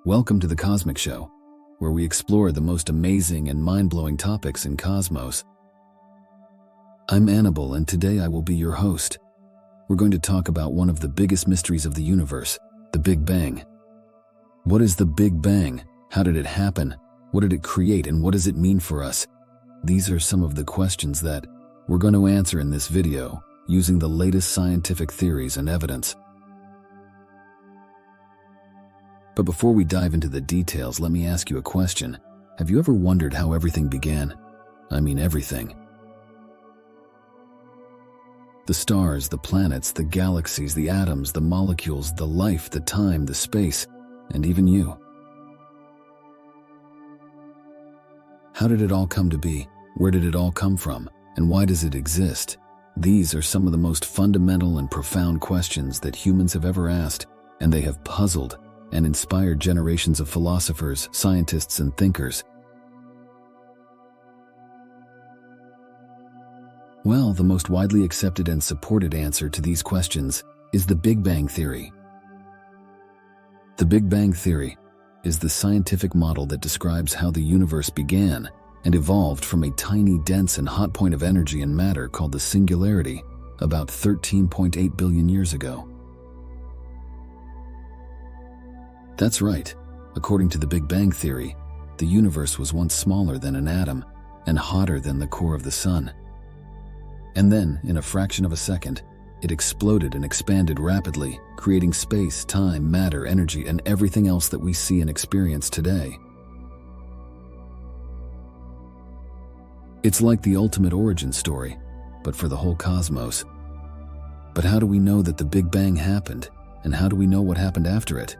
Welcome to the Cosmic Show, where we explore the most amazing and mind-blowing topics in cosmos. I'm Annabelle, and today I will be your host. We're going to talk about one of the biggest mysteries of the universe, the Big Bang. What is the Big Bang? How did it happen? What did it create, and what does it mean for us? These are some of the questions that we're going to answer in this video, using the latest scientific theories and evidence. But before we dive into the details, let me ask you a question. Have you ever wondered how everything began? I mean everything. The stars, the planets, the galaxies, the atoms, the molecules, the life, the time, the space, and even you. How did it all come to be? Where did it all come from? And why does it exist? These are some of the most fundamental and profound questions that humans have ever asked, and they have puzzled and inspired generations of philosophers, scientists, and thinkers. Well, the most widely accepted and supported answer to these questions is the Big Bang Theory. The Big Bang Theory is the scientific model that describes how the universe began and evolved from a tiny, dense, and hot point of energy and matter called the singularity about 13.8 billion years ago. That's right. According to the Big Bang Theory, the universe was once smaller than an atom and hotter than the core of the sun. And then, in a fraction of a second, it exploded and expanded rapidly, creating space, time, matter, energy, and everything else that we see and experience today. It's like the ultimate origin story, but for the whole cosmos. But how do we know that the Big Bang happened, and how do we know what happened after it?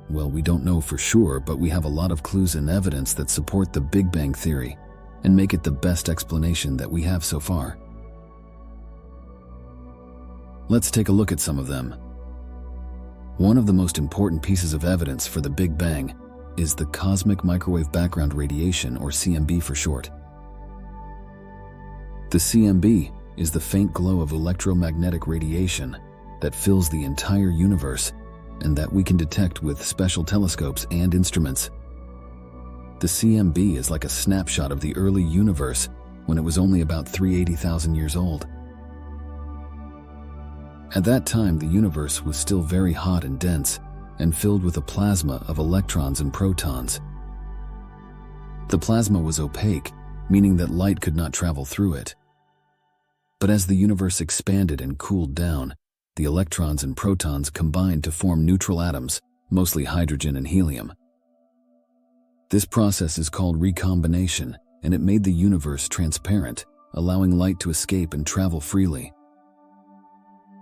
Well, we don't know for sure, but we have a lot of clues and evidence that support the Big Bang Theory and make it the best explanation that we have so far. Let's take a look at some of them. One of the most important pieces of evidence for the Big Bang is the cosmic microwave background radiation, or CMB for short. The CMB is the faint glow of electromagnetic radiation that fills the entire universe and that we can detect with special telescopes and instruments. The CMB is like a snapshot of the early universe when it was only about 380,000 years old. At that time, the universe was still very hot and dense and filled with a plasma of electrons and protons. The plasma was opaque, meaning that light could not travel through it. But as the universe expanded and cooled down, the electrons and protons combined to form neutral atoms, mostly hydrogen and helium. This process is called recombination, and it made the universe transparent, allowing light to escape and travel freely.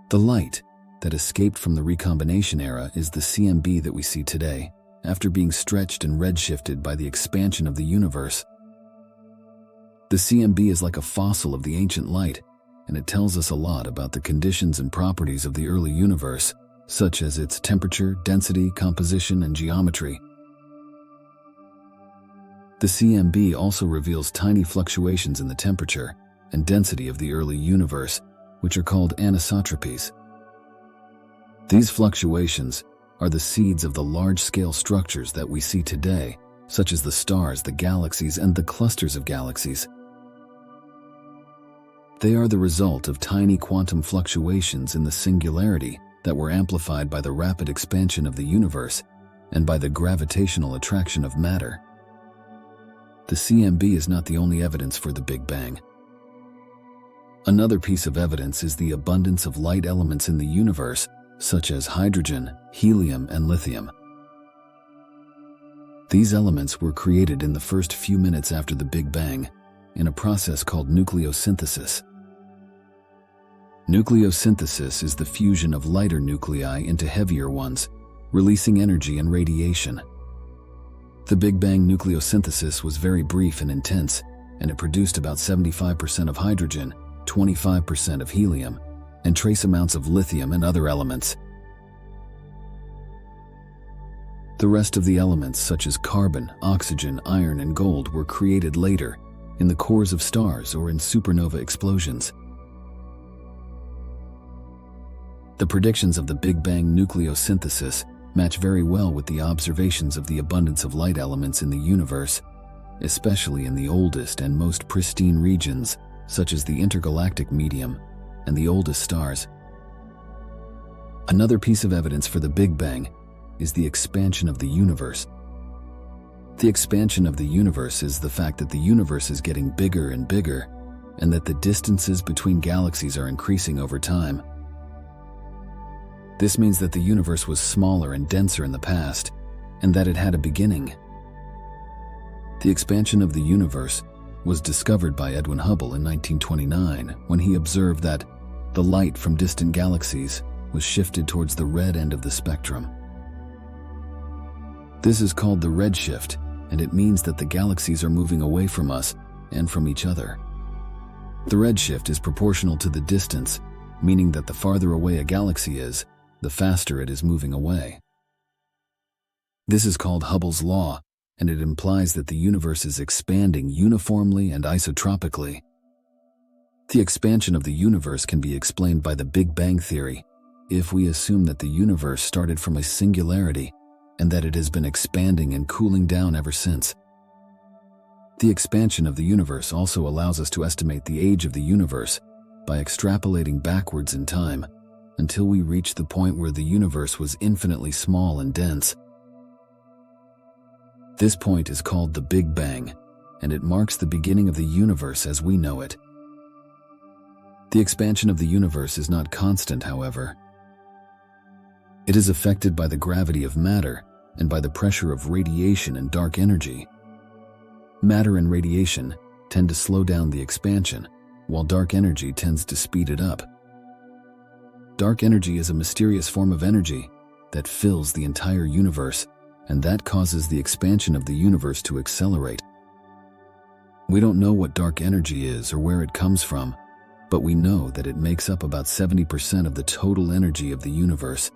The light that escaped from the recombination era is the CMB that we see today, after being stretched and redshifted by the expansion of the universe. The CMB is like a fossil of the ancient light, and it tells us a lot about the conditions and properties of the early universe, such as its temperature, density, composition, and geometry. The CMB also reveals tiny fluctuations in the temperature and density of the early universe, which are called anisotropies. These fluctuations are the seeds of the large-scale structures that we see today, such as the stars, the galaxies, and the clusters of galaxies. They are the result of tiny quantum fluctuations in the singularity that were amplified by the rapid expansion of the universe and by the gravitational attraction of matter. The CMB is not the only evidence for the Big Bang. Another piece of evidence is the abundance of light elements in the universe, such as hydrogen, helium, and lithium. These elements were created in the first few minutes after the Big Bang, in a process called nucleosynthesis. Nucleosynthesis is the fusion of lighter nuclei into heavier ones, releasing energy and radiation. The Big Bang nucleosynthesis was very brief and intense, and it produced about 75% of hydrogen, 25% of helium, and trace amounts of lithium and other elements. The rest of the elements, such as carbon, oxygen, iron, and gold, were created later, in the cores of stars or in supernova explosions. The predictions of the Big Bang nucleosynthesis match very well with the observations of the abundance of light elements in the universe, especially in the oldest and most pristine regions, such as the intergalactic medium and the oldest stars. Another piece of evidence for the Big Bang is the expansion of the universe. The expansion of the universe is the fact that the universe is getting bigger and bigger, and that the distances between galaxies are increasing over time. This means that the universe was smaller and denser in the past, and that it had a beginning. The expansion of the universe was discovered by Edwin Hubble in 1929 when he observed that the light from distant galaxies was shifted towards the red end of the spectrum. This is called the redshift, and it means that the galaxies are moving away from us and from each other. The redshift is proportional to the distance, meaning that the farther away a galaxy is, the faster it is moving away. This is called Hubble's law, and it implies that the universe is expanding uniformly and isotropically. The expansion of the universe can be explained by the Big Bang theory if we assume that the universe started from a singularity and that it has been expanding and cooling down ever since. The expansion of the universe also allows us to estimate the age of the universe by extrapolating backwards in time until we reach the point where the universe was infinitely small and dense. This point is called the Big Bang, and it marks the beginning of the universe as we know it. The expansion of the universe is not constant, however. It is affected by the gravity of matter and by the pressure of radiation and dark energy. Matter and radiation tend to slow down the expansion, while dark energy tends to speed it up. Dark energy is a mysterious form of energy that fills the entire universe, and that causes the expansion of the universe to accelerate. We don't know what dark energy is or where it comes from, but we know that it makes up about 70% of the total energy of the universe.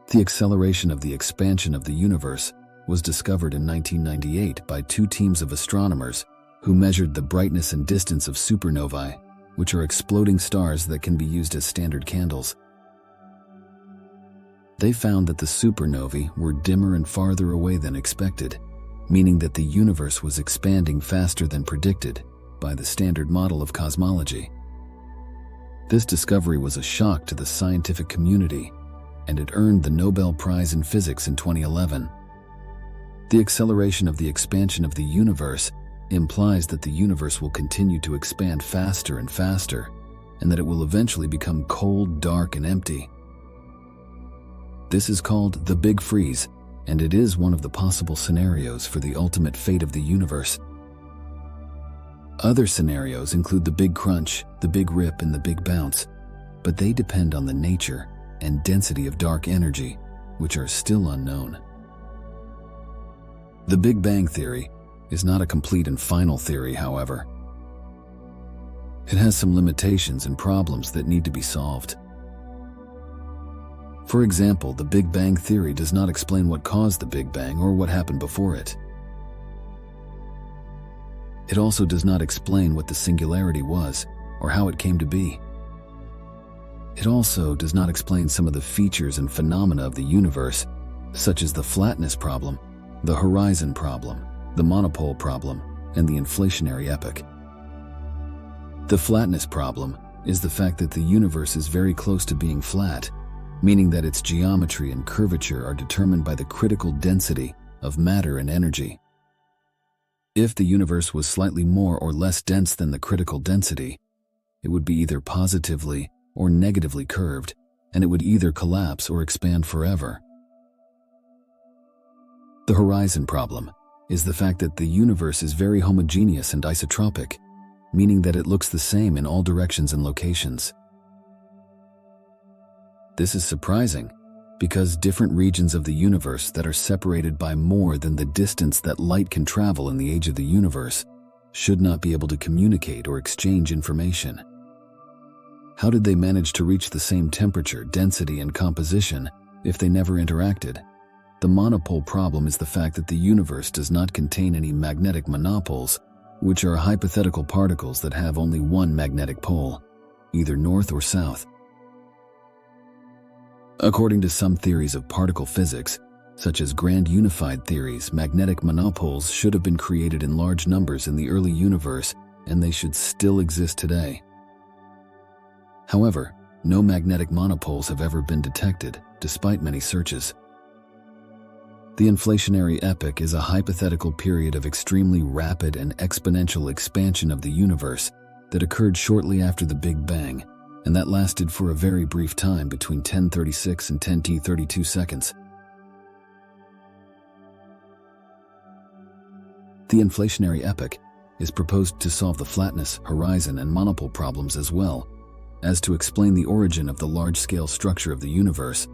The acceleration of the expansion of the universe was discovered in 1998 by two teams of astronomers who measured the brightness and distance of supernovae, which are exploding stars that can be used as standard candles. They found that the supernovae were dimmer and farther away than expected, meaning that the universe was expanding faster than predicted by the standard model of cosmology. This discovery was a shock to the scientific community, and it earned the Nobel Prize in Physics in 2011. The acceleration of the expansion of the universe implies that the universe will continue to expand faster and faster, and that it will eventually become cold, dark, and empty. This is called the Big Freeze, and it is one of the possible scenarios for the ultimate fate of the universe. Other scenarios include the Big Crunch, the Big Rip, and the Big Bounce, but they depend on the nature and density of dark energy, which are still unknown. The Big Bang theory is not a complete and final theory, however. It has some limitations and problems that need to be solved. For example, the Big Bang theory does not explain what caused the Big Bang or what happened before it. It also does not explain what the singularity was or how it came to be. It also does not explain some of the features and phenomena of the universe, such as the flatness problem, the horizon problem, the monopole problem, and the inflationary epoch. The flatness problem is the fact that the universe is very close to being flat, meaning that its geometry and curvature are determined by the critical density of matter and energy. If the universe was slightly more or less dense than the critical density, it would be either positively or negatively curved, and it would either collapse or expand forever. The horizon problem is the fact that the universe is very homogeneous and isotropic, meaning that it looks the same in all directions and locations. This is surprising because different regions of the universe that are separated by more than the distance that light can travel in the age of the universe should not be able to communicate or exchange information. How did they manage to reach the same temperature, density, and composition if they never interacted? The monopole problem is the fact that the universe does not contain any magnetic monopoles, which are hypothetical particles that have only one magnetic pole, either north or south. According to some theories of particle physics, such as grand unified theories, magnetic monopoles should have been created in large numbers in the early universe, and they should still exist today. However, no magnetic monopoles have ever been detected, despite many searches. The inflationary epoch is a hypothetical period of extremely rapid and exponential expansion of the universe that occurred shortly after the Big Bang, and that lasted for a very brief time between 1036 and 10t32 seconds. The inflationary epoch is proposed to solve the flatness, horizon, and monopole problems as well as to explain the origin of the large-scale structure of the universe.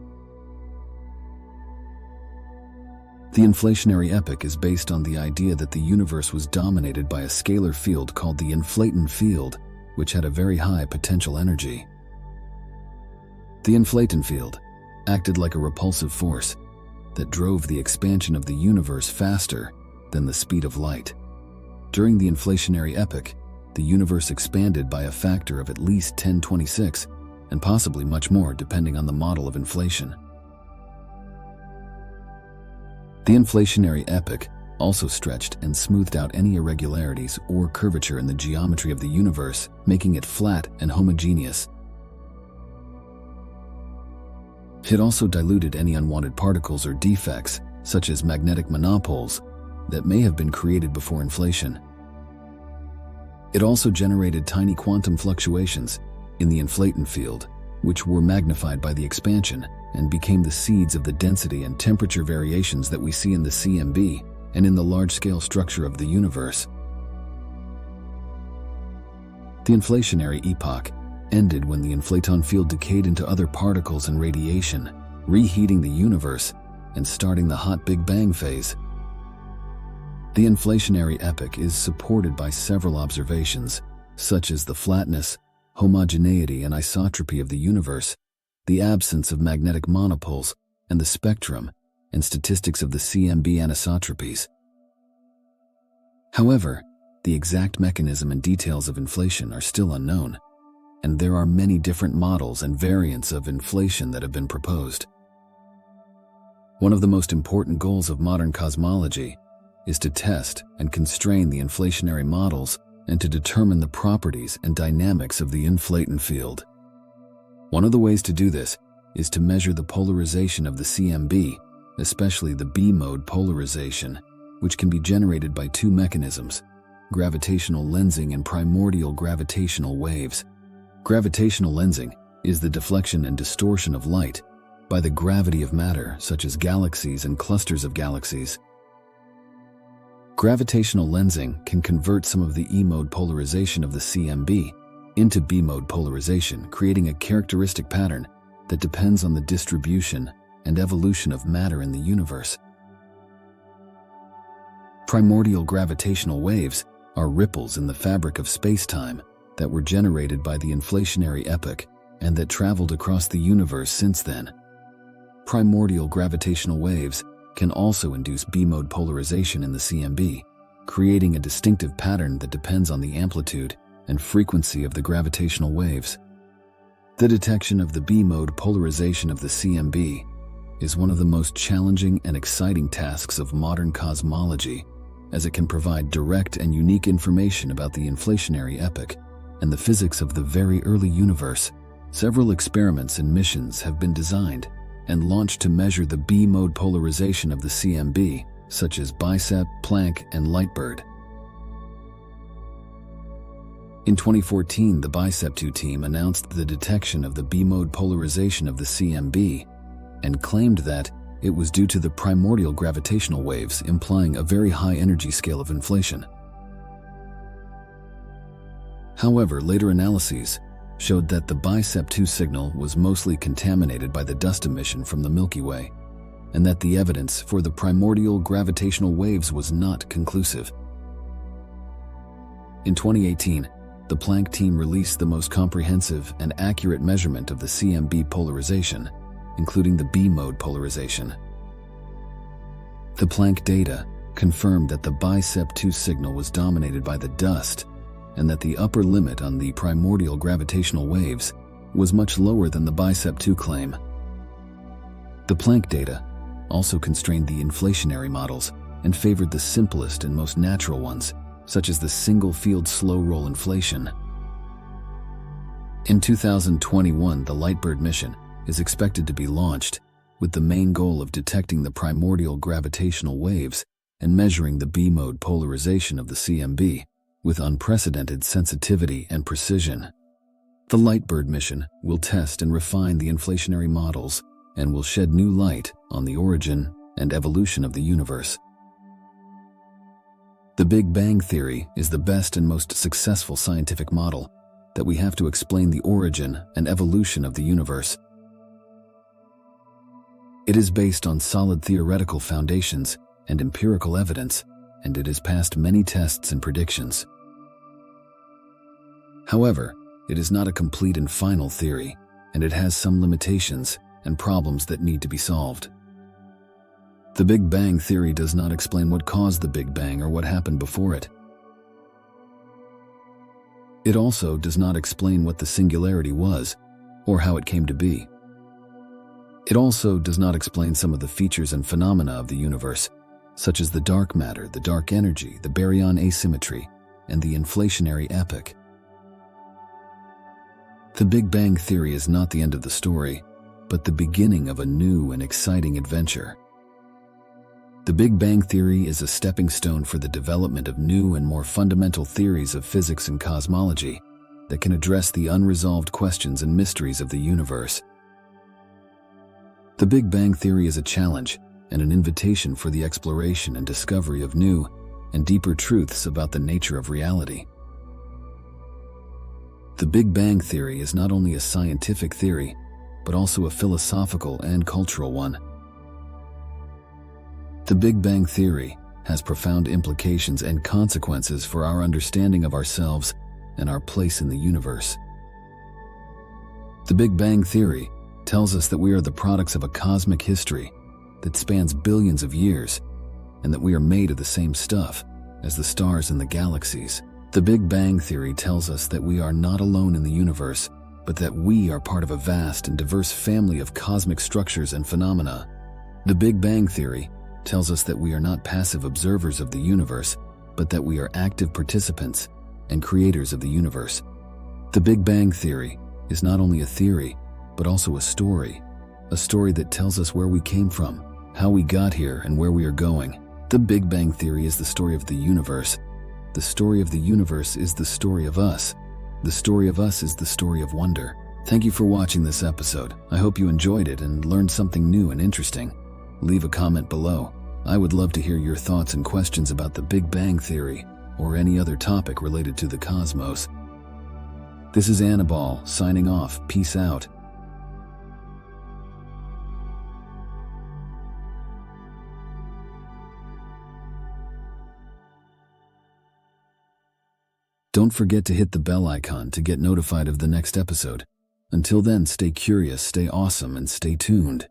The inflationary epoch is based on the idea that the universe was dominated by a scalar field called the enlightening field, which had a very high potential energy. The enlightening field acted like a repulsive force that drove the expansion of the universe faster than the speed of light. During the inflationary epoch, the universe expanded by a factor of at least 1026, and possibly much more depending on the model of inflation. The inflationary epoch also stretched and smoothed out any irregularities or curvature in the geometry of the universe, making it flat and homogeneous. It also diluted any unwanted particles or defects, such as magnetic monopoles, that may have been created before inflation. It also generated tiny quantum fluctuations in the inflating field, which were magnified by the expansion and became the seeds of the density and temperature variations that we see in the CMB and in the large-scale structure of the universe. The inflationary epoch ended when the inflaton field decayed into other particles and radiation, reheating the universe and starting the hot Big Bang phase. The inflationary epoch is supported by several observations, such as the flatness, homogeneity, and isotropy of the universe, the absence of magnetic monopoles, and the spectrum and statistics of the CMB anisotropies. However, the exact mechanism and details of inflation are still unknown, and there are many different models and variants of inflation that have been proposed. One of the most important goals of modern cosmology is to test and constrain the inflationary models and to determine the properties and dynamics of the inflating field. One of the ways to do this is to measure the polarization of the CMB, especially the B-mode polarization, which can be generated by two mechanisms: gravitational lensing and primordial gravitational waves. Gravitational lensing is the deflection and distortion of light by the gravity of matter, such as galaxies and clusters of galaxies. Gravitational lensing can convert some of the E-mode polarization of the CMB into B-mode polarization, creating a characteristic pattern that depends on the distribution and evolution of matter in the universe. Primordial gravitational waves are ripples in the fabric of space-time that were generated by the inflationary epoch and that traveled across the universe since then. Primordial gravitational waves can also induce B-mode polarization in the CMB, creating a distinctive pattern that depends on the amplitude and frequency of the gravitational waves. The detection of the B-mode polarization of the CMB is one of the most challenging and exciting tasks of modern cosmology, as it can provide direct and unique information about the inflationary epoch and the physics of the very early universe. Several experiments and missions have been designed and launched to measure the B-mode polarization of the CMB, such as BICEP, Planck, and Lightbird. In 2014, the BICEP-2 team announced the detection of the B-mode polarization of the CMB and claimed that it was due to the primordial gravitational waves, implying a very high energy scale of inflation. However, later analyses showed that the BICEP-2 signal was mostly contaminated by the dust emission from the Milky Way, and that the evidence for the primordial gravitational waves was not conclusive. In 2018, the Planck team released the most comprehensive and accurate measurement of the CMB polarization, including the B-mode polarization. The Planck data confirmed that the BICEP-2 signal was dominated by the dust, and that the upper limit on the primordial gravitational waves was much lower than the BICEP-2 claim. The Planck data also constrained the inflationary models and favored the simplest and most natural ones, such as the single-field slow-roll inflation. In 2021, the LIGHTBIRD mission is expected to be launched, with the main goal of detecting the primordial gravitational waves and measuring the B-mode polarization of the CMB with unprecedented sensitivity and precision. The LIGHTBIRD mission will test and refine the inflationary models and will shed new light on the origin and evolution of the universe. The Big Bang Theory is the best and most successful scientific model that we have to explain the origin and evolution of the universe. It is based on solid theoretical foundations and empirical evidence, and it has passed many tests and predictions. However, it is not a complete and final theory, and it has some limitations and problems that need to be solved. The Big Bang Theory does not explain what caused the Big Bang or what happened before it. It also does not explain what the singularity was or how it came to be. It also does not explain some of the features and phenomena of the universe, such as the dark matter, the dark energy, the baryon asymmetry, and the inflationary epoch. The Big Bang Theory is not the end of the story, but the beginning of a new and exciting adventure. The Big Bang Theory is a stepping stone for the development of new and more fundamental theories of physics and cosmology that can address the unresolved questions and mysteries of the universe. The Big Bang Theory is a challenge and an invitation for the exploration and discovery of new and deeper truths about the nature of reality. The Big Bang Theory is not only a scientific theory, but also a philosophical and cultural one. The Big Bang Theory has profound implications and consequences for our understanding of ourselves and our place in the universe. The Big Bang Theory tells us that we are the products of a cosmic history that spans billions of years, and that we are made of the same stuff as the stars and the galaxies. The Big Bang Theory tells us that we are not alone in the universe, but that we are part of a vast and diverse family of cosmic structures and phenomena. The Big Bang Theory tells us that we are not passive observers of the universe, but that we are active participants and creators of the universe. The Big Bang Theory is not only a theory, but also a story that tells us where we came from, how we got here, and where we are going. The Big Bang Theory is the story of the universe. The story of the universe is the story of us. The story of us is the story of wonder. Thank you for watching this episode. I hope you enjoyed it and learned something new and interesting. Leave a comment below. I would love to hear your thoughts and questions about the Big Bang Theory or any other topic related to the cosmos. This is Annabelle signing off. Peace out. Don't forget to hit the bell icon to get notified of the next episode. Until then, stay curious, stay awesome, and stay tuned.